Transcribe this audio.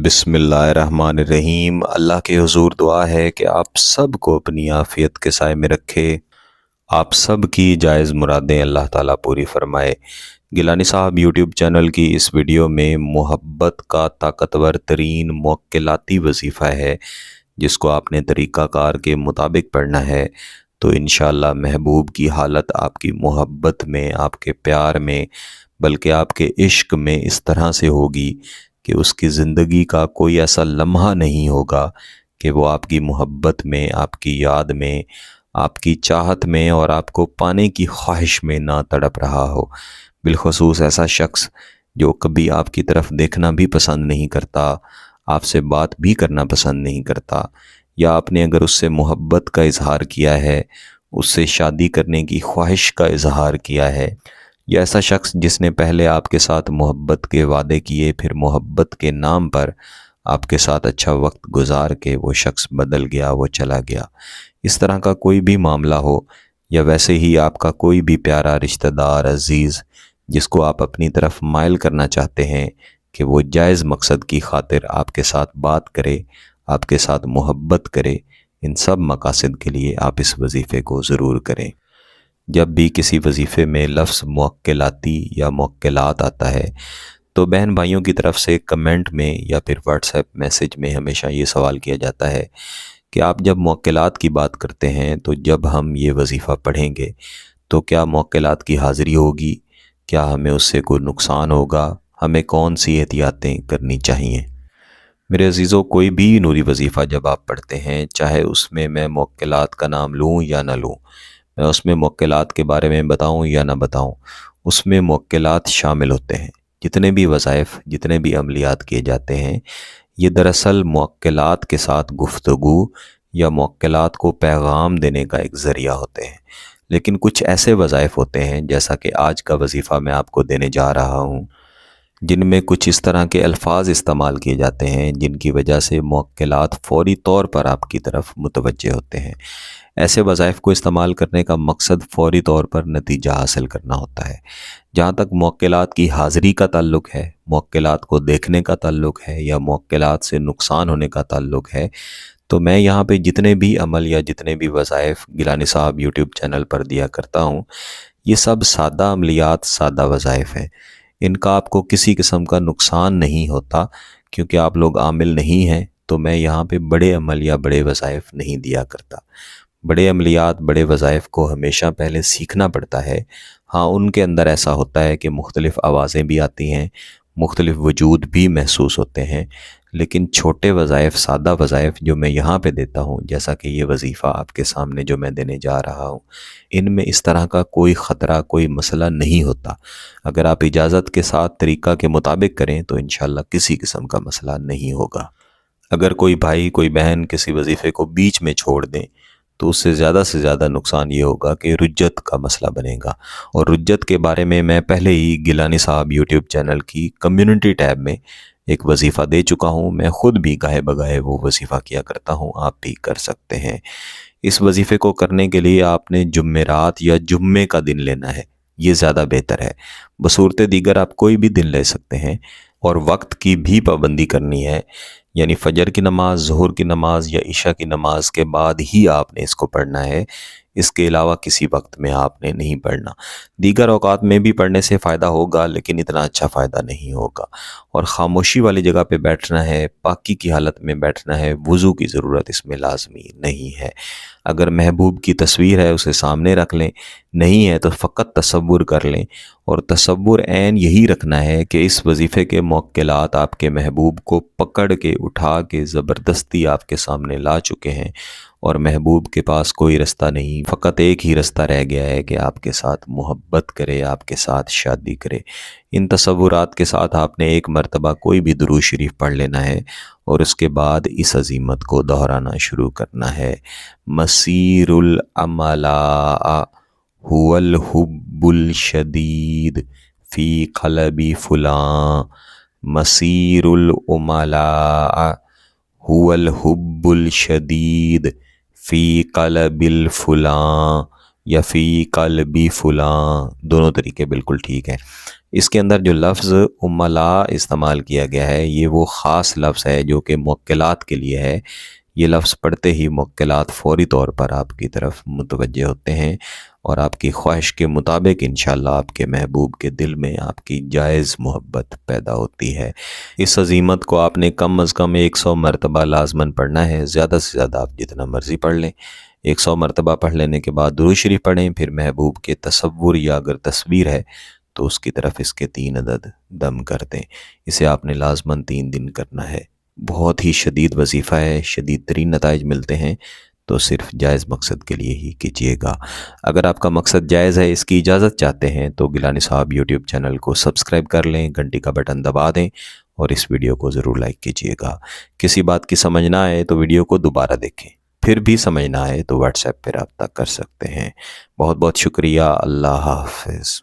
बिस्मिल्लाहिर्रहमानिर्रहीम। अल्लाह के हुजूर दुआ है कि आप सब को अपनी आफ़ियत के साए में रखे, आप सब की जायज़ मुरादें अल्लाह ताला पूरी फ़रमाए। गिलानी साहब यूट्यूब चैनल की इस वीडियो में मोहब्बत का ताकतवर तरीन मुवक्किलाती वजीफ़ा है, जिसको आपने तरीक़ाकार के मुताबिक पढ़ना है तो इंशाअल्लाह महबूब की हालत आपकी मोहब्बत में, आपके प्यार में, बल्कि आपके इश्क में इस तरह से होगी कि उसकी ज़िंदगी का कोई ऐसा लम्हा नहीं होगा कि वो आपकी मोहब्बत में, आपकी याद में, आपकी चाहत में और आपको पाने की ख्वाहिश में ना तड़प रहा हो। बिलखुसूस ऐसा शख्स जो कभी आपकी तरफ देखना भी पसंद नहीं करता, आपसे बात भी करना पसंद नहीं करता, या आपने अगर उससे मोहब्बत का इजहार किया है, उससे शादी करने की ख्वाहिश का इजहार किया है, या ऐसा शख्स जिसने पहले आपके साथ मोहब्बत के वादे किए, फिर मोहब्बत के नाम पर आपके साथ अच्छा वक्त गुजार के वो शख्स बदल गया, वो चला गया, इस तरह का कोई भी मामला हो, या वैसे ही आपका कोई भी प्यारा रिश्तेदार अज़ीज़ जिसको आप अपनी तरफ माइल करना चाहते हैं कि वो जायज़ मकसद की खातिर आपके साथ बात करे, आपके साथ मोहब्बत करे, इन सब मकासद के लिए आप इस वजीफ़े को ज़रूर करें। जब भी किसी वजीफ़े में लफ्ज़ मुवक्किलाती या मुवक्किलात आता है तो बहन भाइयों की तरफ से कमेंट में या फिर व्हाट्सएप मैसेज में हमेशा ये सवाल किया जाता है कि आप जब मुवक्किलात की बात करते हैं तो जब हम ये वजीफ़ा पढ़ेंगे तो क्या मुवक्किलात की हाज़िरी होगी, क्या हमें उससे कोई नुकसान होगा, हमें कौन सी एहतियातें करनी चाहिए। मेरे अज़ीज़ों, कोई भी नूरी वजीफ़ा जब आप पढ़ते हैं, चाहे उसमें मैं मुवक्किलात का नाम लूँ या ना लूँ, मैं उसमें मुवक्किलात के बारे में बताऊँ या ना बताऊँ, उसमें मुवक्किलात शामिल होते हैं। जितने भी वज़ाइफ़, जितने भी अमलियात किए जाते हैं, ये दरअसल मुवक्किलात के साथ गुफ्तगू या मुवक्किलात को पैगाम देने का एक ज़रिया होते हैं। लेकिन कुछ ऐसे वज़ाइफ़ होते हैं, जैसा कि आज का वजीफ़ा मैं आपको देने जा रहा हूँ, जिनमें कुछ इस तरह के अल्फाज इस्तेमाल किए जाते हैं जिनकी वजह से मुवक्किलात फ़ौरी तौर पर आपकी तरफ मुतवज्जे होते हैं। ऐसे वज़ाइफ़ को इस्तेमाल करने का मकसद फ़ौरी तौर पर नतीजा हासिल करना होता है। जहाँ तक मुवक्किलात की हाज़िरी का ताल्लुक़ है, मुवक्किलात को देखने का ताल्लुक़ है, या मुवक्किलात से नुकसान होने का ताल्लुक़ है, तो मैं यहाँ पे जितने भी अमल या जितने भी वज़ाइफ़ गिलानी साहब यूट्यूब चैनल पर दिया करता हूँ, ये सब सादा अमलियात, सादा वज़ाइफ़ हैं। इनका आपको किसी किस्म का नुकसान नहीं होता, क्योंकि आप लोग आमिल नहीं हैं, तो मैं यहाँ पे बड़े अमल या बड़े वज़ाइफ़ नहीं दिया करता। बड़े अमलियात, बड़े वज़ाइफ़ को हमेशा पहले सीखना पड़ता है। हाँ, उनके अंदर ऐसा होता है कि मुख्तलिफ़ आवाज़ें भी आती हैं, मुख्तलिफ़ वजूद भी महसूस होते हैं, लेकिन छोटे वज़ाइफ़, सादा वज़ाइफ़ जो मैं यहाँ पे देता हूँ, जैसा कि ये वजीफ़ा आपके सामने जो मैं देने जा रहा हूँ, इनमें इस तरह का कोई ख़तरा, कोई मसला नहीं होता। अगर आप इजाज़त के साथ तरीक़ा के मुताबिक करें तो इंशाअल्लाह किसी किस्म का मसला नहीं होगा। अगर कोई भाई, कोई बहन किसी वजीफ़े को बीच में छोड़ दें तो उससे ज़्यादा से ज़्यादा नुकसान ये होगा कि रुज्जत का मसला बनेगा। और रुज्जत के बारे में मैं पहले ही गिलानी साहब यूट्यूब चैनल की कम्युनिटी टैब में एक वजीफ़ा दे चुका हूँ। मैं ख़ुद भी गाहे बगाहे वो वजीफ़ा किया करता हूँ, आप भी कर सकते हैं। इस वजीफ़े को करने के लिए आपने जुम्मेरात या जुम्मे का दिन लेना है, ये ज़्यादा बेहतर है। बसूरत दीगर आप कोई भी दिन ले सकते हैं, और वक्त की भी पाबंदी करनी है, यानी फ़जर की नमाज़, ज़ुहर की नमाज़ या इशा की नमाज़ के बाद ही आपने इसको पढ़ना है। इसके अलावा किसी वक्त में आपने नहीं पढ़ना। दीगर औकात में भी पढ़ने से फ़ायदा होगा, लेकिन इतना अच्छा फ़ायदा नहीं होगा। और ख़ामोशी वाली जगह पे बैठना है, पाकी की हालत में बैठना है, वज़ू की ज़रूरत इसमें लाज़मी नहीं है। अगर महबूब की तस्वीर है उसे सामने रख लें, नहीं है तो फ़कत तसव्वुर कर लें, और तसव्वुर ऐन यही रखना है कि इस वजीफ़े के मुवक्किलात आपके महबूब को पकड़ के, उठा के ज़बरदस्ती आपके सामने ला चुके हैं, और महबूब के पास कोई रास्ता नहीं, फ़कत एक ही रास्ता रह गया है कि आपके साथ मोहब्बत करे, आपके साथ शादी करे। इन तसव्वुरात के साथ आपने एक मरतबा कोई भी दुरूद शरीफ पढ़ लेना है, और उसके बाद इस अज़ीमत को दोहराना शुरू करना है। मसीरुल अमला हुवल हुब्बुल शदीद फ़ी क़ल्बि फ़ुलां, मसीरुल उमला हुवल हुब्बुल शदीद फ़ी क़ल्बिल फ़ुलां, या फ़ी क़ल्बि फ़ुलां, दोनों तरीके बिल्कुल ठीक हैं। اس کے اندر جو لفظ املا استعمال کیا گیا ہے یہ وہ خاص لفظ ہے جو کہ موکلات کے لیے ہے۔ یہ لفظ پڑھتے ہی موکلات فوری طور پر آپ کی طرف متوجہ ہوتے ہیں اور آپ کی خواہش کے مطابق انشاءاللہ آپ کے محبوب کے دل میں آپ کی جائز محبت پیدا ہوتی ہے۔ اس عزیمت کو آپ نے کم از کم 100 مرتبہ لازماً پڑھنا ہے، زیادہ سے زیادہ آپ جتنا مرضی پڑھ لیں۔ 100 مرتبہ پڑھ لینے کے بعد درود شریف پڑھیں، پھر محبوب کے تصور یا اگر تصویر ہے تو اس کی طرف اس کے 3 عدد دم کر دیں۔ اسے آپ نے لازماً 3 دن کرنا ہے۔ بہت ہی شدید وظیفہ ہے، شدید ترین نتائج ملتے ہیں، تو صرف جائز مقصد کے لیے ہی کیجیے گا۔ اگر آپ کا مقصد جائز ہے، اس کی اجازت چاہتے ہیں تو گیلانی صاحب یوٹیوب چینل کو سبسکرائب کر لیں، گھنٹی کا بٹن دبا دیں اور اس ویڈیو کو ضرور لائک کیجیے گا۔ کسی بات کی سمجھ نہ آئے تو ویڈیو کو دوبارہ دیکھیں، پھر بھی سمجھ نہ آئے تو واٹس ایپ پہ رابطہ کر سکتے ہیں۔ بہت بہت شکریہ۔ اللہ حافظ۔